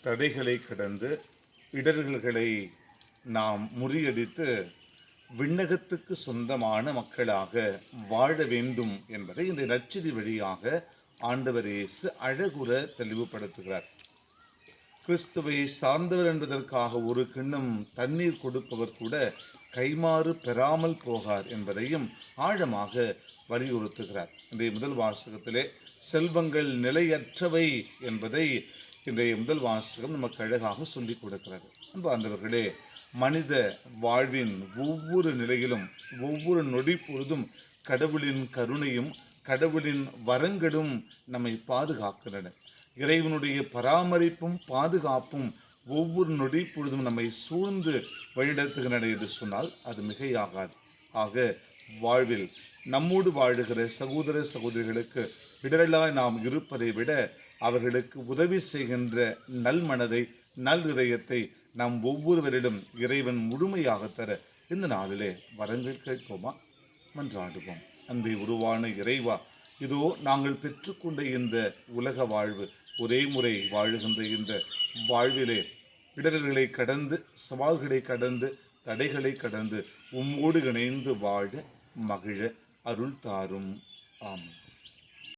தடைகளை கடந்து இடர்களை நாம் முறியடித்து விண்ணகத்துக்கு சொந்தமான மக்களாக வாழ வேண்டும் என்பதை இந்த நற்செய்தி வழியாக ஆண்டவர் இயேசு அழகுற தெளிவுபடுத்துகிறார். கிறிஸ்துவை சார்ந்தவர் என்பதற்காக ஒரு கிண்ணம் தண்ணீர் கொடுப்பவர் கூட கைமாறு பெறாமல் போகார் என்பதையும் ஆழமாக வலியுறுத்துகிறார். இன்றைய முதல் வாசகத்திலே செல்வங்கள் நிலையற்றவை என்பதை இன்றைய முதல் வாசகம் நமக்கு அழகாக சொல்லிக் கொடுக்கிறது. அன்பார்ந்தவர்களே, மனித வாழ்வின் ஒவ்வொரு நிலையிலும் ஒவ்வொரு நொடி பொழுதும் கடவுளின் கருணையும் கடவுளின் வரங்களும் நம்மை பாதுகாக்கின்றன. இறைவனுடைய பராமரிப்பும் பாதுகாப்பும் ஒவ்வொரு நொடி பொழுதும் நம்மை சூழ்ந்து வழிநடத்துகின்றன என்று சொன்னால் அது மிகையாகாது. ஆக வாழ்வில் நம்மோடு வாழுகிற சகோதர சகோதரிகளுக்கு இடரலாய் நாம் இருப்பதை விட அவர்களுக்கு உதவி செய்கின்ற நல் மனதை நல் இதயத்தை நாம் ஒவ்வொருவரிடம் இறைவன் முழுமையாக தர இந்த நாளிலே வரங்கள் கேட்போமா? மன்றாடுவோம். அன்பை உருவான இறைவா, இதோ நாங்கள் பெற்றுக்கொண்ட இந்த உலக வாழ்வு, ஒரே முறை வாழுகின்ற இந்த வாழ்விலே இடர்களை கடந்து, சவால்களை கடந்து, தடைகளை கடந்து உம்மோடு இணைந்து வாழ மகிழ அருள் தாரும். ஆமென்.